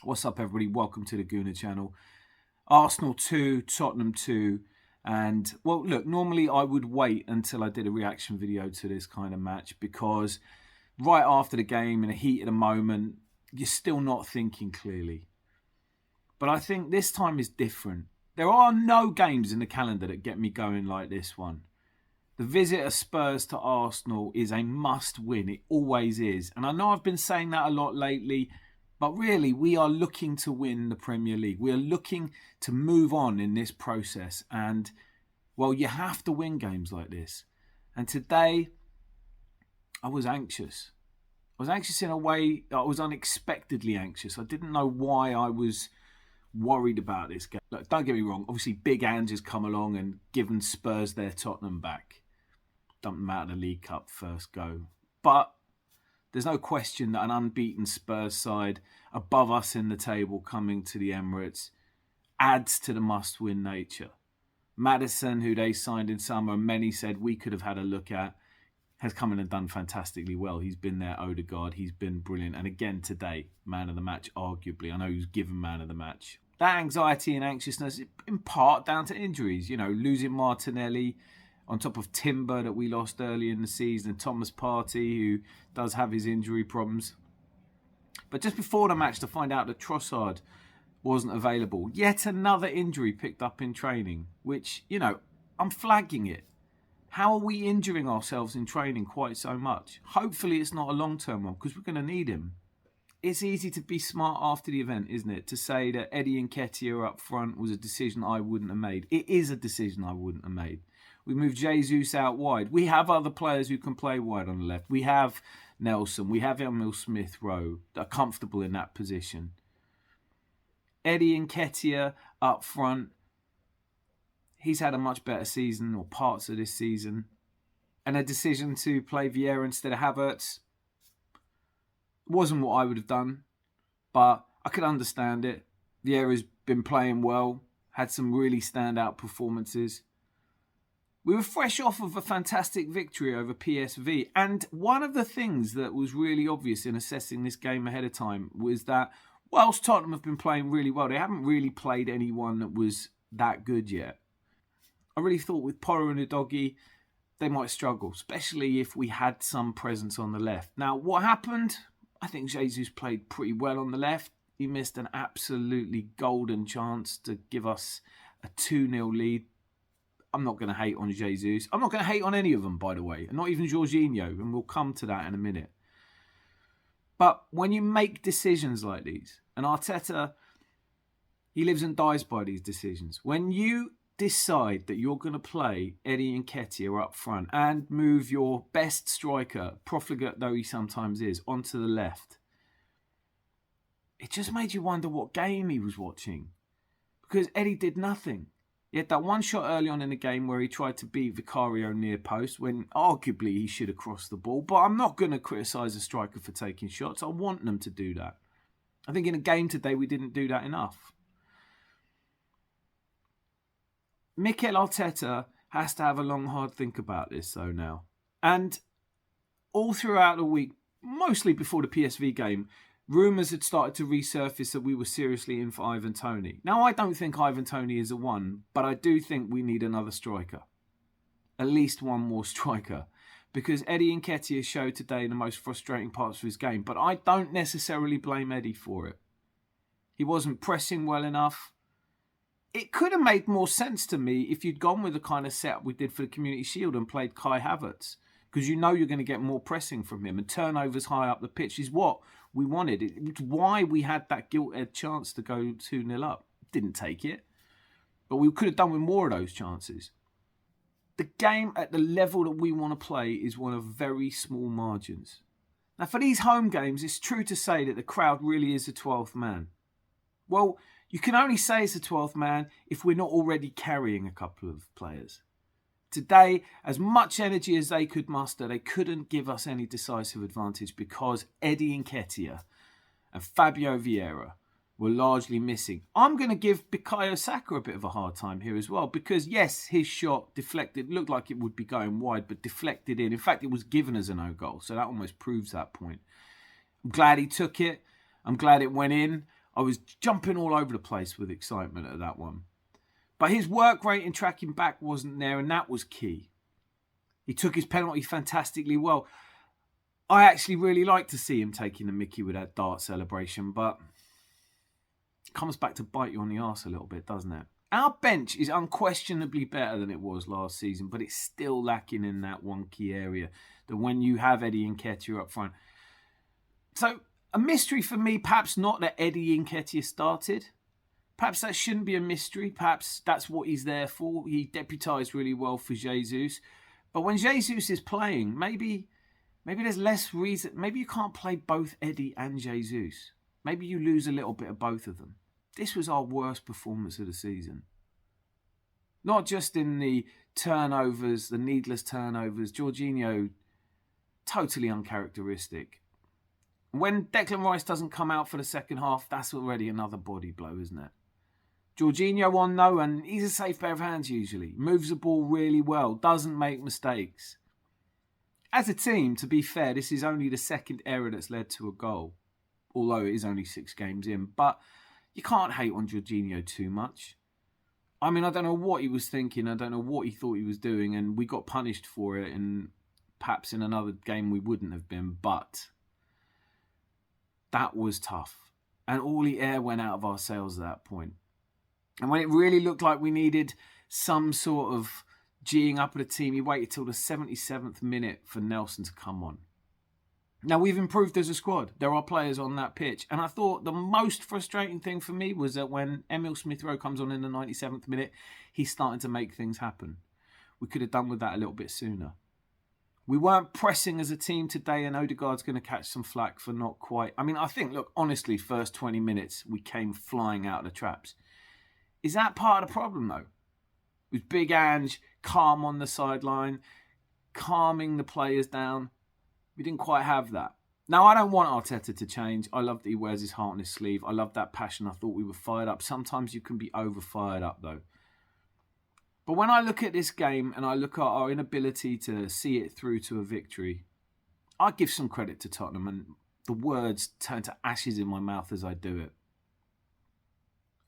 What's up, everybody? Welcome to the Gooner channel. Arsenal 2, Tottenham 2. And, well, look, normally I would wait until I did a reaction video to this kind of match because right after the game, in the heat of the moment, you're still not thinking clearly. But I think this time is different. There are no games in the calendar that get me going like this one. The visit of Spurs to Arsenal is a must-win. It always is. And I know I've been saying that a lot lately, but really, we are looking to win the Premier League. We are looking to move on in this process. And, well, you have to win games like this. And today, I was anxious. I was anxious in a way that I was unexpectedly anxious. I didn't know why I was worried about this game. Look, don't get me wrong. Obviously, Big Ange has come along and given Spurs their Tottenham back. Dumped them out of the League Cup first go. But there's no question that an unbeaten Spurs side above us in the table coming to the Emirates adds to the must-win nature. Maddison, who they signed in summer, and many said we could have had a look at, has come in and done fantastically well. He's been there, Odegaard. He's been brilliant. And again today, man of the match, arguably. I know he was given man of the match. That anxiety and anxiousness, in part down to injuries. You know, losing Martinelli on top of Timber that we lost early in the season, and Thomas Partey, who does have his injury problems. But just before the match, to find out that Trossard wasn't available. Yet another injury picked up in training, which, you know, I'm flagging it. How are we injuring ourselves in training quite so much? Hopefully it's not a long-term one, because we're going to need him. It's easy to be smart after the event, isn't it? To say that Eddie Nketiah up front was a decision I wouldn't have made. It is a decision I wouldn't have made. We moved Jesus out wide. We have other players who can play wide on the left. We have Nelson. We have Emil Smith-Rowe that are comfortable in that position. Eddie Nketiah up front. He's had a much better season, or parts of this season. And a decision to play Vieira instead of Havertz wasn't what I would have done. But I could understand it. Vieira's been playing well. Had some really standout performances. We were fresh off of a fantastic victory over PSV. And one of the things that was really obvious in assessing this game ahead of time was that whilst Tottenham have been playing really well, they haven't really played anyone that was that good yet. I really thought with Porro and Udogie, they might struggle, especially if we had some presence on the left. Now, what happened? I think Jesus played pretty well on the left. He missed an absolutely golden chance to give us a 2-0 lead. I'm not going to hate on Jesus. I'm not going to hate on any of them, by the way. Not even Jorginho, and we'll come to that in a minute. But when you make decisions like these, and Arteta, he lives and dies by these decisions. When you decide that you're going to play Eddie Nketiah up front and move your best striker, profligate though he sometimes is, onto the left, it just made you wonder what game he was watching. Because Eddie did nothing. He had that one shot early on in the game where he tried to beat Vicario near post when arguably he should have crossed the ball. But I'm not going to criticise a striker for taking shots. I want them to do that. I think in a game today we didn't do that enough. Mikel Arteta has to have a long, hard think about this though now. And all throughout the week, mostly before the PSV game, rumours had started to resurface that we were seriously in for Ivan Toney. Now, I don't think Ivan Toney is a one, but I do think we need another striker. At least one more striker. Because Eddie Nketiah showed today the most frustrating parts of his game, but I don't necessarily blame Eddie for it. He wasn't pressing well enough. It could have made more sense to me if you'd gone with the kind of setup we did for the Community Shield and played Kai Havertz. Because you know you're going to get more pressing from him, and turnovers high up the pitch is what we wanted. It's why we had that gilt-edged chance to go 2-0 up. Didn't take it. But we could have done with more of those chances. The game at the level that we want to play is one of very small margins. Now, for these home games, it's true to say that the crowd really is the 12th man. Well, you can only say it's the 12th man if we're not already carrying a couple of players. Today, as much energy as they could muster, they couldn't give us any decisive advantage because Eddie Nketiah and Fabio Vieira were largely missing. I'm going to give Bukayo Saka a bit of a hard time here as well because, yes, his shot deflected, looked like it would be going wide, but deflected in. In fact, it was given as an own goal, so that almost proves that point. I'm glad he took it. I'm glad it went in. I was jumping all over the place with excitement at that one. But his work rate in tracking back wasn't there, and that was key. He took his penalty fantastically well. I actually really like to see him taking the mickey with that dart celebration, but it comes back to bite you on the arse a little bit, doesn't it? Our bench is unquestionably better than it was last season, but it's still lacking in that one key area, that when you have Eddie Nketiah up front. So, a mystery for me, perhaps not that Eddie Nketiah started. Perhaps that shouldn't be a mystery. Perhaps that's what he's there for. He deputised really well for Jesus. But when Jesus is playing, maybe there's less reason. Maybe you can't play both Eddie and Jesus. Maybe you lose a little bit of both of them. This was our worst performance of the season. Not just in the turnovers, the needless turnovers. Jorginho, totally uncharacteristic. When Declan Rice doesn't come out for the second half, that's already another body blow, isn't it? Jorginho on though, and he's a safe pair of hands usually. Moves the ball really well, doesn't make mistakes. As a team, to be fair, this is only the second error that's led to a goal. Although it is only 6 games in. But you can't hate on Jorginho too much. I mean, I don't know what he was thinking. I don't know what he thought he was doing. And we got punished for it. And perhaps in another game we wouldn't have been. But that was tough. And all the air went out of our sails at that point. And when it really looked like we needed some sort of G'ing up of the team, he waited till the 77th minute for Nelson to come on. Now, we've improved as a squad. There are players on that pitch. And I thought the most frustrating thing for me was that when Emil Smith-Rowe comes on in the 97th minute, he's starting to make things happen. We could have done with that a little bit sooner. We weren't pressing as a team today, and Odegaard's going to catch some flack for not quite. I mean, I think, look, honestly, first 20 minutes, we came flying out of the traps. Is that part of the problem, though? With Big Ange calm on the sideline, calming the players down. We didn't quite have that. Now, I don't want Arteta to change. I love that he wears his heart on his sleeve. I love that passion. I thought we were fired up. Sometimes you can be over-fired up, though. But when I look at this game and I look at our inability to see it through to a victory, I give some credit to Tottenham, and the words turn to ashes in my mouth as I do it.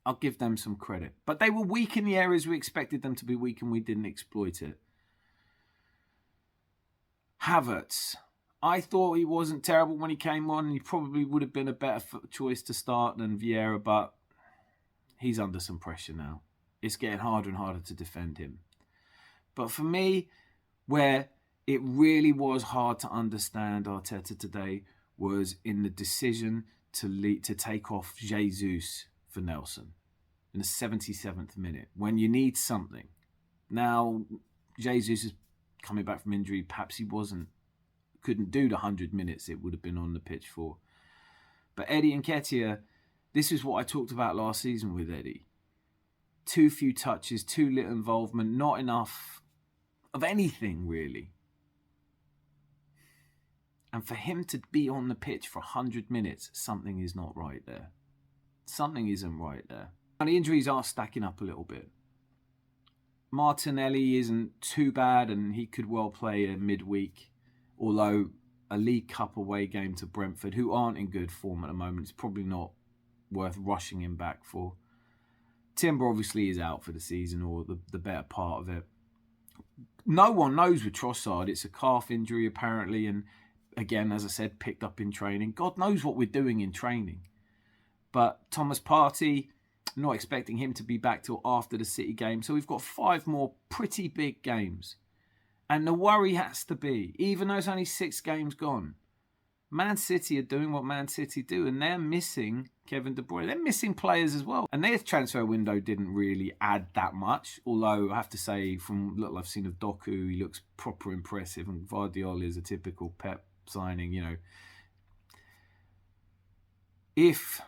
I'll give them some credit. But they were weak in the areas we expected them to be weak, and we didn't exploit it. Havertz. I thought he wasn't terrible when he came on, and he probably would have been a better choice to start than Vieira, but he's under some pressure now. It's getting harder and harder to defend him. But for me, where it really was hard to understand Arteta today was in the decision to take off Jesus for Nelson in the 77th minute, when you need something. Now, Jesus is coming back from injury. Perhaps he couldn't do the 100 minutes it would have been on the pitch for. But Eddie Nketiah, this is what I talked about last season with Eddie. Too few touches, too little involvement, not enough of anything, really. And for him to be on the pitch for 100 minutes, something is not right there. Something isn't right there. And the injuries are stacking up a little bit. Martinelli isn't too bad, and he could well play a midweek. Although a League Cup away game to Brentford, who aren't in good form at the moment, it's probably not worth rushing him back for. Timber obviously is out for the season, or the better part of it. No one knows with Trossard. It's a calf injury apparently, and again, as I said, picked up in training. God knows what we're doing in training. But Thomas Partey, not expecting him to be back till after the City game. So we've got 5 more pretty big games. And the worry has to be, even though it's only 6 games gone, Man City are doing what Man City do, and they're missing Kevin De Bruyne. They're missing players as well. And their transfer window didn't really add that much. Although I have to say, from what I've seen of Doku, he looks proper impressive. And Guardiola is a typical Pep signing, you know. If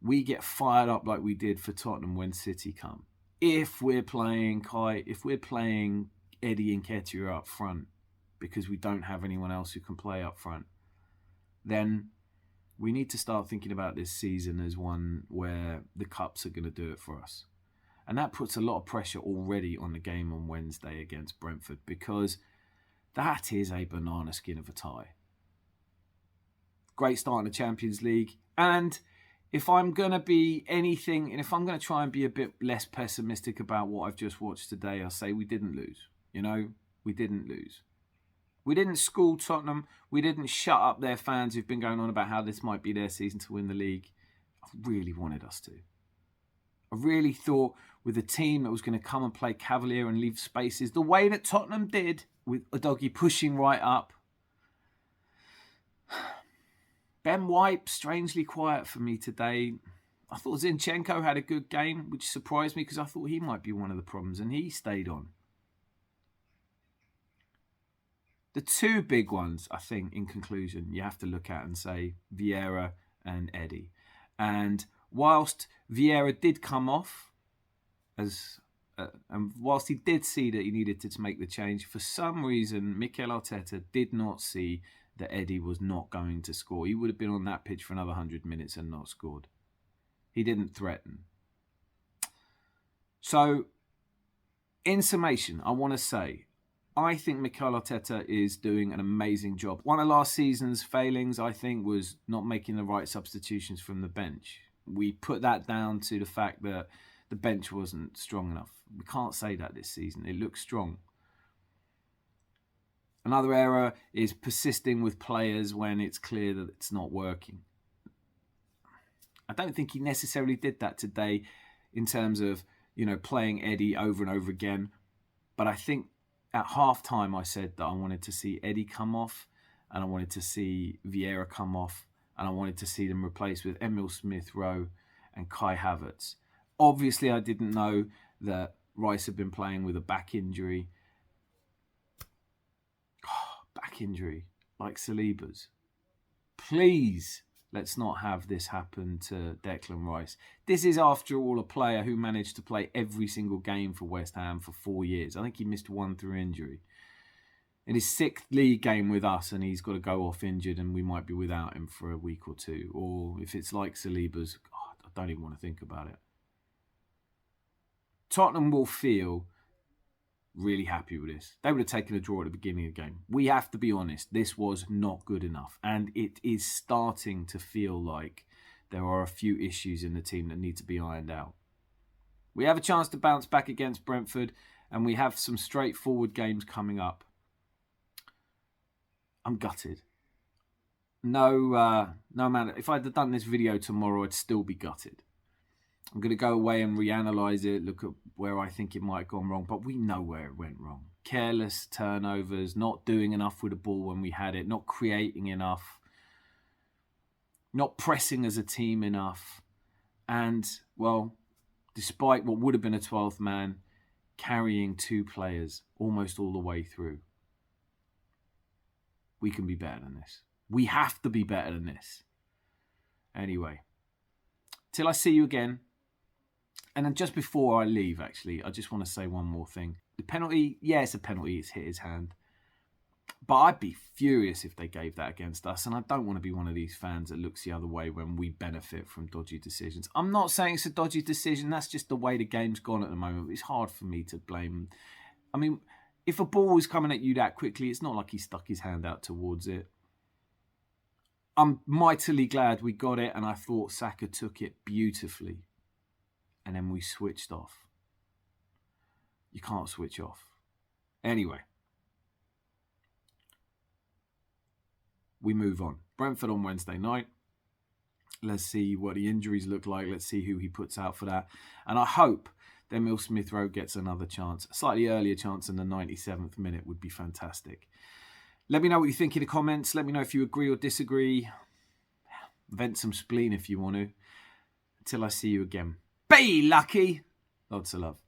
we get fired up like we did for Tottenham when City come, if we're playing Eddie Nketiah up front because we don't have anyone else who can play up front, then we need to start thinking about this season as one where the cups are going to do it for us. And that puts a lot of pressure already on the game on Wednesday against Brentford, because that is a banana skin of a tie. Great start in the Champions League, and if I'm going to be anything, and if I'm going to try and be a bit less pessimistic about what I've just watched today, I'll say we didn't lose. We didn't lose. We didn't school Tottenham. We didn't shut up their fans who've been going on about how this might be their season to win the league. I really wanted us to. I really thought with a team that was going to come and play cavalier and leave spaces the way that Tottenham did, with Udogie pushing right up. Ben White, strangely quiet for me today. I thought Zinchenko had a good game, which surprised me because I thought he might be one of the problems, and he stayed on. The two big ones, I think, in conclusion, you have to look at and say Vieira and Eddie. And whilst Vieira did come off, and whilst he did see that he needed to make the change, for some reason, Mikel Arteta did not see that Eddie was not going to score. He would have been on that pitch for another 100 minutes and not scored. He didn't threaten. So, in summation, I want to say, I think Mikel Arteta is doing an amazing job. One of last season's failings, I think, was not making the right substitutions from the bench. We put that down to the fact that the bench wasn't strong enough. We can't say that this season. It looks strong. Another error is persisting with players when it's clear that it's not working. I don't think he necessarily did that today in terms of, playing Eddie over and over again. But I think at half-time I said that I wanted to see Eddie come off and I wanted to see Vieira come off and I wanted to see them replaced with Emil Smith-Rowe and Kai Havertz. Obviously, I didn't know that Rice had been playing with a back injury. Back injury, like Saliba's. Please, let's not have this happen to Declan Rice. This is, after all, a player who managed to play every single game for West Ham for 4 years. I think he missed one through injury. In his 6th league game with us, and he's got to go off injured, and we might be without him for a week or two. Or if it's like Saliba's, God, I don't even want to think about it. Tottenham will feel really happy with this. They would have taken a draw at the beginning of the game. We have to be honest, this was not good enough. And it is starting to feel like there are a few issues in the team that need to be ironed out. We have a chance to bounce back against Brentford, and we have some straightforward games coming up. I'm gutted. No matter. If I'd have done this video tomorrow, I'd still be gutted. I'm going to go away and reanalyze it, look at where I think it might have gone wrong, but we know where it went wrong. Careless turnovers, not doing enough with the ball when we had it, not creating enough, not pressing as a team enough, and, well, despite what would have been a 12th man, carrying 2 players almost all the way through. We can be better than this. We have to be better than this. Anyway, till I see you again. And then just before I leave, actually, I just want to say one more thing. The penalty, yeah, it's a penalty. It's hit his hand. But I'd be furious if they gave that against us. And I don't want to be one of these fans that looks the other way when we benefit from dodgy decisions. I'm not saying it's a dodgy decision. That's just the way the game's gone at the moment. It's hard for me to blame. I mean, if a ball was coming at you that quickly, it's not like he stuck his hand out towards it. I'm mightily glad we got it. And I thought Saka took it beautifully. And then we switched off. You can't switch off. Anyway. We move on. Brentford on Wednesday night. Let's see what the injuries look like. Let's see who he puts out for that. And I hope that Emil Smith-Rowe gets another chance. A slightly earlier chance in the 97th minute would be fantastic. Let me know what you think in the comments. Let me know if you agree or disagree. Vent some spleen if you want to. Until I see you again. Be lucky. Lots of love.